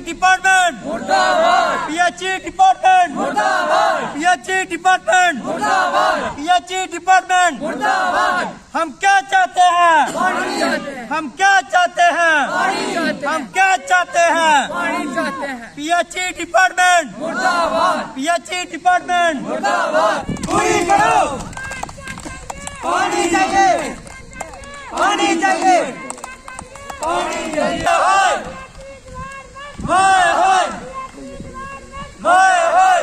Department मुर्दाबाद, PHE department मुर्दाबाद, PHE department मुर्दाबाद, पीएचई डिपार्टमेंट मुर्दाबाद। हम क्या चाहते हैं? हम क्या चाहते हैं? हम क्या चाहते हैं? पीएचई डिपार्टमेंट मुर्दाबाद, पीएचई डिपार्टमेंट मुर्दाबाद। पूरी करो, पानी चाहिए, पानी चाहिए, पानी चाहिए। हाय हाय हाय हाय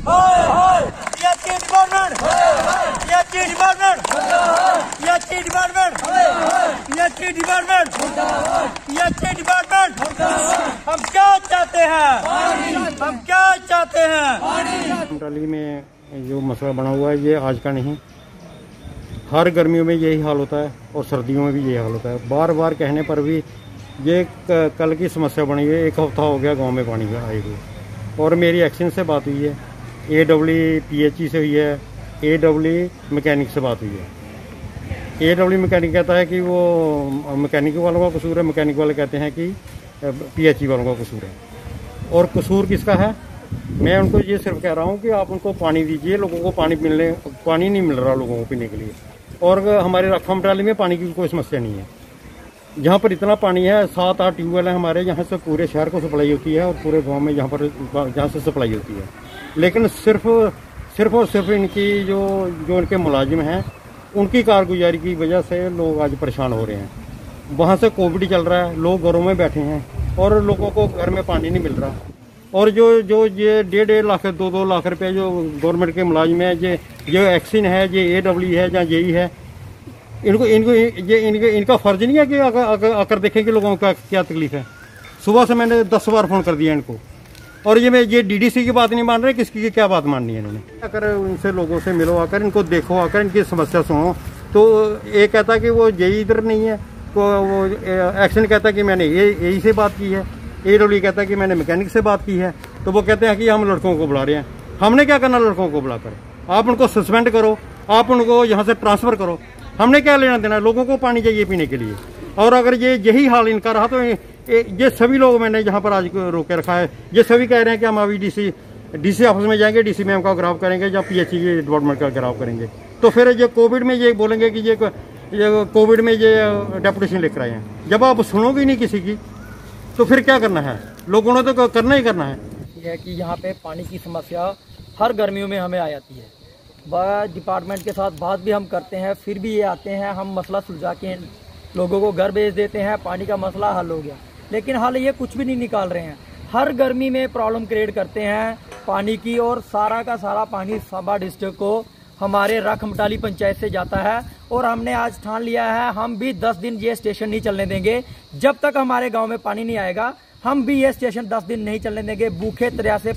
हाय हाय, PHE department, PHE department, PHE department, PHE department, PHE department. हम क्या चाहते हैं? हम क्या चाहते हैं? मंत्रालय में जो मसला बना हुआ है ये आज का नहीं, हर गर्मियों में यही हाल होता है और सर्दियों में भी यही हाल होता है। बार बार कहने पर भी ये कल की समस्या बनी है। एक हफ्ता हो गया गांव में पानी आई हुई, और मेरी एक्शन से बात हुई है, AEE PHE से हुई है, AEE मैकेनिक से बात हुई है। AEE मैकेनिक कहता है कि वो मैकेनिक वालों का कसूर है, मैकेनिक वाले कहते हैं कि PHE वालों का कसूर है। और कसूर किसका है? मैं उनको ये सिर्फ कह रहा हूँ कि आप उनको पानी दीजिए, लोगों को पानी नहीं मिल रहा लोगों को पीने के लिए। और हमारे रखा मंत्रालय में पानी की कोई समस्या नहीं है। जहाँ पर इतना पानी है, 7-8 ट्यूबवेल है हमारे, यहाँ से पूरे शहर को सप्लाई होती है और पूरे गांव में जहाँ से सप्लाई होती है। लेकिन सिर्फ और सिर्फ इनकी जो इनके मुलाजिम हैं, उनकी कारगुजारी की वजह से लोग आज परेशान हो रहे हैं। वहाँ से कोविड चल रहा है, लोग घरों में बैठे हैं और लोगों को घर में पानी नहीं मिल रहा। और जो ये 1.5 लाख 2-2 लाख रुपए जो गवर्नमेंट के मुलाजिम है, जो एक्सिन है, ये AEE है या JEE है, इनका फर्ज नहीं है कि आकर देखें कि लोगों का क्या तकलीफ है। सुबह से मैंने 10 बार फोन कर दिया इनको, और ये DDC की बात नहीं मान रहे, किसकी की क्या बात माननी है इन्होंने। अगर उनसे लोगों से मिलो, आकर इनको देखो, आकर इनकी समस्या सुनो। तो एक कहता कि वो JEE इधर नहीं है, वो एक्शन कहता कि मैंने AE से बात की है, AEE कहता है कि मैंने मैकेनिक से बात की है। तो वो कहते हैं कि हम लड़कों को बुला रहे हैं। हमने क्या करना लड़कों को बुलाकर? आप उनको सस्पेंड करो, आप उनको यहाँ से ट्रांसफर करो, हमने क्या लेना देना? लोगों को पानी चाहिए पीने के लिए। और अगर यही हाल इनका रहा तो ये सभी लोग मैंने जहाँ पर आज रोके रखा है, ये सभी कह रहे हैं कि हम अभी DC ऑफिस में जाएंगे, DC मैम का घिराव करेंगे या PHE डिपार्टमेंट का घिराव करेंगे। तो फिर ये कोविड में ये बोलेंगे कि ये कोविड में ये डेपुटेशन लिख रहे हैं। जब आप सुनोगे नहीं किसी की तो फिर क्या करना है? लोगों ने तो करना ही करना है। यह कि यहाँ पे पानी की समस्या हर गर्मियों में हमें आ जाती है। वह डिपार्टमेंट के साथ बात भी हम करते हैं, फिर भी ये आते हैं, हम मसला सुलझा के लोगों को घर भेज देते हैं, पानी का मसला हल हो गया। लेकिन हाल ये कुछ भी नहीं निकाल रहे हैं। हर गर्मी में प्रॉब्लम क्रिएट करते हैं पानी की, और सारा का सारा पानी सांबा डिस्ट्रिक्ट को हमारे रखमटाली पंचायत से जाता है। और हमने आज ठान लिया है, हम भी 10 दिन ये स्टेशन नहीं चलने देंगे। जब तक हमारे गांव में पानी नहीं आएगा, हम भी ये स्टेशन 10 दिन नहीं चलने देंगे। भूखे तरह से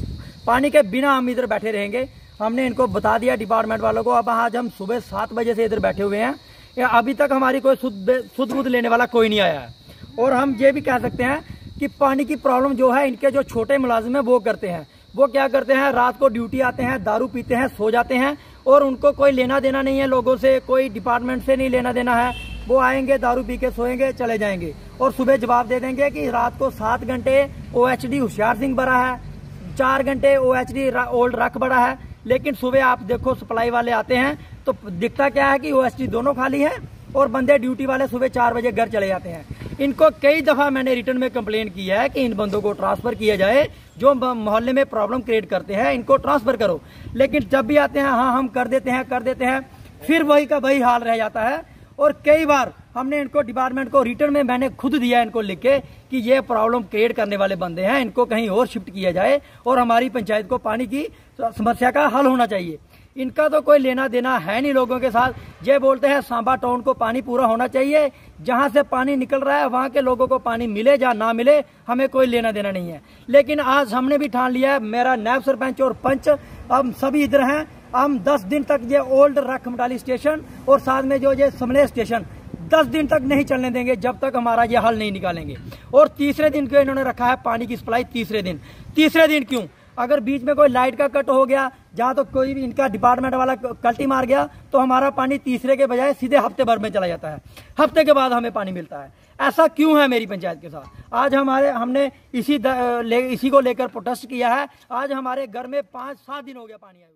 पानी के बिना हम इधर बैठे रहेंगे। हमने इनको बता दिया डिपार्टमेंट वालों को। अब आज हम सुबह 7 बजे से इधर बैठे हुए हैं, अभी तक हमारी कोई सुध बुध लेने वाला कोई नहीं आया है। और हम ये भी कह सकते हैं कि पानी की प्रॉब्लम जो है, इनके जो छोटे मुलाजिम है वो करते हैं। वो क्या करते हैं, रात को ड्यूटी आते हैं, दारू पीते हैं, सो जाते हैं, और उनको कोई लेना देना नहीं है लोगों से, कोई डिपार्टमेंट से नहीं लेना देना है। वो आएंगे, दारू पी के सोएंगे, चले जाएंगे, और सुबह जवाब दे देंगे कि रात को 7 घंटे OHD होशियार सिंह भरा है, 4 घंटे OHD ओल्ड रख भरा है। लेकिन सुबह आप देखो सप्लाई वाले आते हैं तो दिखता क्या है कि OHD दोनों खाली है, और बंदे ड्यूटी वाले सुबह 4 बजे घर चले जाते हैं। इनको कई दफा मैंने रिटर्न में कंप्लेन की है कि इन बंदों को ट्रांसफर किया जाए, जो मोहल्ले में प्रॉब्लम क्रिएट करते हैं इनको ट्रांसफर करो। लेकिन जब भी आते हैं, हाँ हम कर देते हैं, फिर वही का वही हाल रह जाता है। और कई बार हमने इनको डिपार्टमेंट को रिटर्न में मैंने खुद दिया इनको लिख के कि ये प्रॉब्लम क्रिएट करने वाले बंदे हैं, इनको कहीं और शिफ्ट किया जाए और हमारी पंचायत को पानी की समस्या का हल होना चाहिए। इनका तो कोई लेना देना है नहीं लोगों के साथ। ये बोलते हैं सांबा टाउन को पानी पूरा होना चाहिए, जहां से पानी निकल रहा है वहां के लोगों को पानी मिले या ना मिले, हमें कोई लेना देना नहीं है। लेकिन आज हमने भी ठान लिया है, मेरा नायब सरपंच और पंच हम सभी इधर हैं, हम 10 दिन तक ये ओल्ड रखमटाली स्टेशन और साथ में जो ये समले स्टेशन 10 दिन तक नहीं चलने देंगे जब तक हमारा ये हल नहीं निकालेंगे। और तीसरे दिन को इन्होंने रखा है पानी की सप्लाई तीसरे दिन क्यों? अगर बीच में कोई लाइट का कट हो गया, जहाँ तो कोई भी इनका डिपार्टमेंट वाला कल्टी मार गया, तो हमारा पानी तीसरे के बजाय सीधे हफ्ते भर में चला जाता है, हफ्ते के बाद हमें पानी मिलता है। ऐसा क्यों है मेरी पंचायत के साथ? आज हमने इसी को लेकर प्रोटेस्ट किया है। आज हमारे घर में 5-7 दिन हो गया पानी आए हुए।